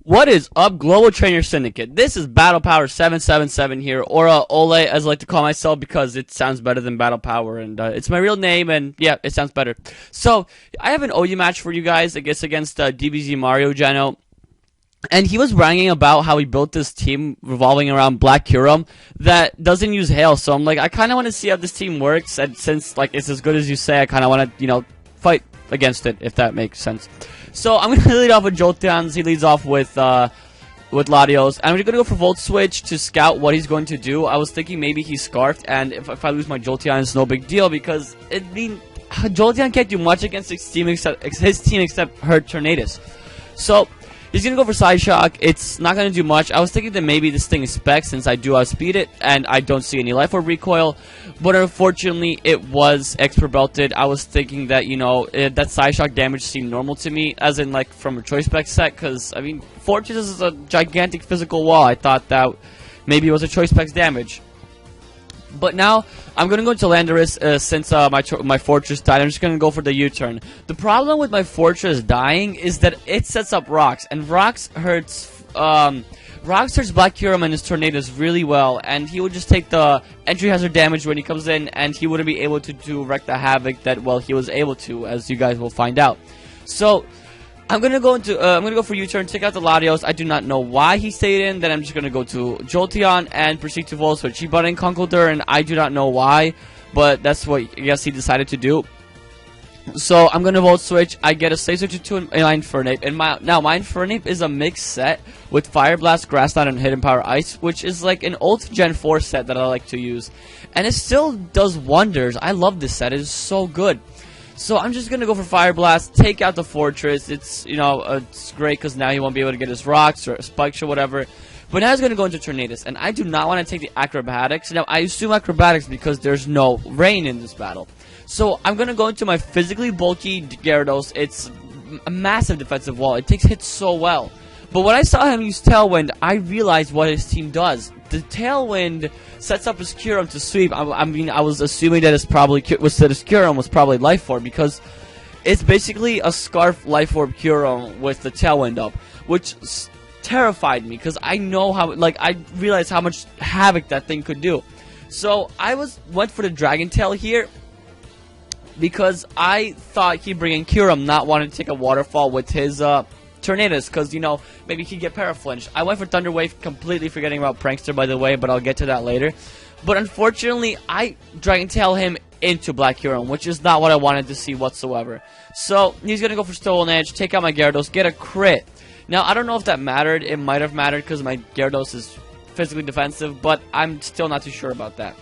What is up, Global Trainer Syndicate? This is Battlepower777 here, or Ole as I like to call myself because it sounds better than Battle Power, and it's my real name, and yeah, it sounds better. So, I have an OU match for you guys, I guess against dbzmariogeno, and he was bragging about how he built this team revolving around Black Curum that doesn't use hail, so I'm like, I kind of want to see how this team works, and since like it's as good as you say, I kind of want to, fight against it, if that makes sense. So I'm gonna lead off with Jolteons. He leads off with Latios. And I'm gonna go for Volt Switch to scout what he's going to do. I was thinking maybe he's Scarfed, and if I lose my Jolteon, it's no big deal because Jolteon can't do much against his team except her Tornadus. So he's gonna go for Side Shock. It's not gonna do much. I was thinking that maybe this thing is spec since I do outspeed it and I don't see any Life Orb recoil, but unfortunately it was expert belted. I was thinking that that Side Shock damage seemed normal to me, as in like from a choice spec set, because I mean Fortress is a gigantic physical wall. I thought that maybe it was a choice specs damage. But now, I'm going to go into Landorus since my Fortress died. I'm just going to go for the U-turn. The problem with my Fortress dying is that it sets up rocks. And rocks hurts Black Curum and his Tornadoes really well. And he would just take the entry hazard damage when he comes in. And he wouldn't be able to wreak the havoc that, well, he was able to, as you guys will find out. So I'm gonna go for U-turn, take out the Latios. I do not know why he stayed in. Then I'm just gonna go to Jolteon and proceed to Volt Switch. He brought in Conkeldurr, and I do not know why, but that's what I guess he decided to do. So I'm gonna Volt Switch. I get a Stay Switch into my Infernape, and my Infernape is a mixed set with Fire Blast, Grass Knot, and Hidden Power Ice, which is like an old Gen 4 set that I like to use, and it still does wonders. I love this set; it is so good. So I'm just gonna go for Fire Blast, take out the Fortress. It's it's great because now he won't be able to get his rocks or spikes or whatever. But now he's gonna go into Tornadus, and I do not want to take the Acrobatics. Now I assume Acrobatics because there's no rain in this battle. So I'm gonna go into my physically bulky Gyarados. It's a massive defensive wall. It takes hits so well. But when I saw him use Tailwind, I realized what his team does. The Tailwind sets up his Curum to sweep. I mean, I was assuming that his Curum was probably Life Orb because it's basically a Scarf Life Orb Curum with the Tailwind up, which terrified me because I know how, I realized how much havoc that thing could do. So I went for the Dragon Tail here because I thought he'd bring in Curum, not wanting to take a Waterfall with his Tornadus, because maybe he could get Paraflinched. I went for Thunder Wave, completely forgetting about Prankster, by the way, but I'll get to that later. But unfortunately, I Dragon Tail him into Black Curum, which is not what I wanted to see whatsoever. So he's gonna go for Stolen Edge, take out my Gyarados, get a crit. Now I don't know if that mattered. It might have mattered because my Gyarados is physically defensive, but I'm still not too sure about that.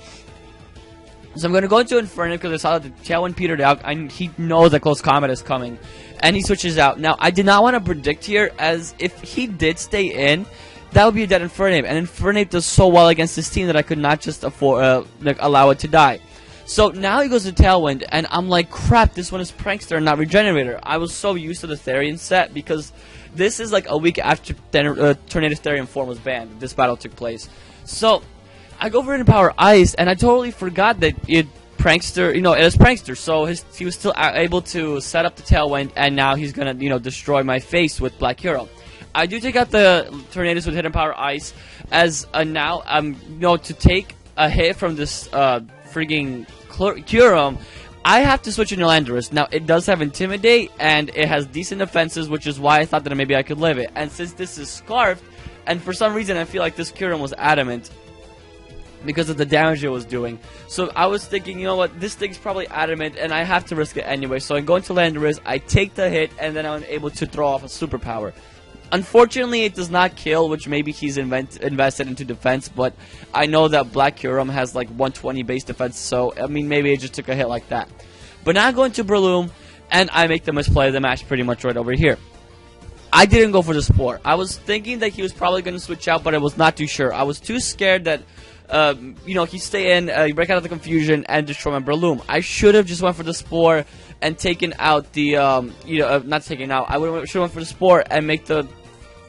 So I'm going to go into Infernape because I saw that the Tailwind petered out, and he knows that Close Combat is coming. And he switches out. Now, I did not want to predict here, as if he did stay in, that would be a dead Infernape. And Infernape does so well against this team that I could not just allow it to die. So now he goes to Tailwind, and I'm like, crap, this one is Prankster and not Regenerator. I was so used to the Therian set, because this is like a week after Tornadus Therian form was banned. This battle took place. So I go for Hidden Power Ice, and I totally forgot that Prankster, it is Prankster, so he was still able to set up the Tailwind, and now he's gonna, destroy my face with Black Curum. I do take out the Tornadus with Hidden Power Ice, as now, to take a hit from this freaking Curum, I have to switch into Landorus. Now, it does have Intimidate, and it has decent defenses, which is why I thought that maybe I could live it. And since this is Scarfed, and for some reason I feel like this Curum was adamant, because of the damage it was doing. So I was thinking, you know what, this thing's probably adamant, and I have to risk it anyway. So I go into Landorus, I take the hit, and then I'm able to throw off a superpower. Unfortunately, it does not kill, which maybe he's invested into defense, but I know that Black Curum has like 120 base defense, so I mean, maybe it just took a hit like that. But now I go into Breloom, and I make the misplay of the match pretty much right over here. I didn't go for the Spore. I was thinking that he was probably going to switch out, but I was not too sure. I was too scared that he stay in, break out of the confusion, and destroy my Breloom. I should have just went for the Spore and taken out the, not taken out. I should have went for the Spore and make the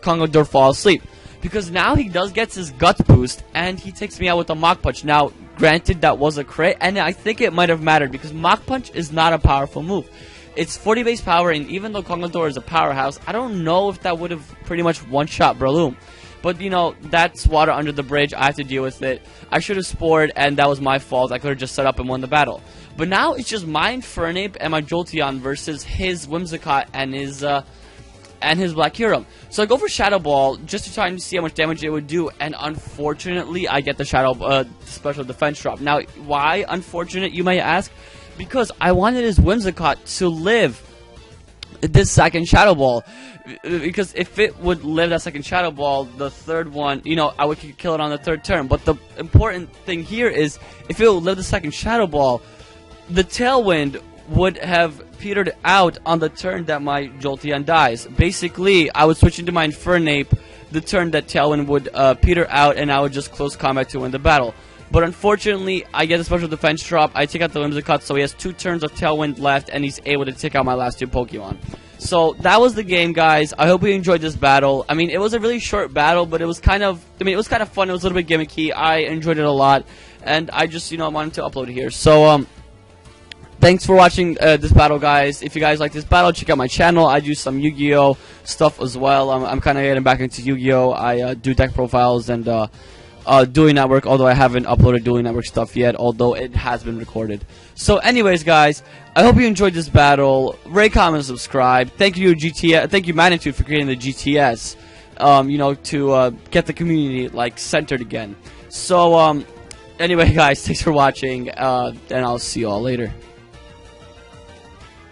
Conkeldurr fall asleep. Because now he does get his Guts boost, and he takes me out with a Mach Punch. Now, granted, that was a crit, and I think it might have mattered, because Mach Punch is not a powerful move. It's 40 base power, and even though Congador is a powerhouse, I don't know if that would have pretty much one-shot Breloom. But, you know, that's water under the bridge. I have to deal with it. I should have spored, and that was my fault. I could have just set up and won the battle. But now it's just my Infernape and my Jolteon versus his Whimsicott and his Black Hero. So I go for Shadow Ball just to try and see how much damage it would do, and unfortunately, I get the special defense drop. Now, why unfortunate, you may ask? Because I wanted his Whimsicott to live this second Shadow Ball. Because if it would live that second Shadow Ball, the third one, you know, I would kill it on the third turn. But the important thing here is, if it would live the second Shadow Ball, the Tailwind would have petered out on the turn that my Jolteon dies. Basically, I would switch into my Infernape the turn that Tailwind would peter out, and I would just close combat to win the battle. But unfortunately, I get a special defense drop. I take out the Whimsicott, so he has 2 turns of Tailwind left, and he's able to take out my last 2 Pokemon. So that was the game, guys. I hope you enjoyed this battle. I mean, it was a really short battle, but it was kind of, it was kind of fun. It was a little bit gimmicky. I enjoyed it a lot, and I just, you know, wanted to upload it here. So, thanks for watching this battle, guys. If you guys like this battle, check out my channel. I do some Yu-Gi-Oh stuff as well. I'm kind of getting back into Yu-Gi-Oh. I do deck profiles and Dueling Network, although I haven't uploaded Dueling Network stuff yet, although it has been recorded. So anyways, guys, I hope you enjoyed this battle. Rate, comment, subscribe. Thank you, GTS. Thank you, Magnitude, for creating the GTS. You know, to get the community like centered again. So anyway, guys, thanks for watching, and I'll see you all later.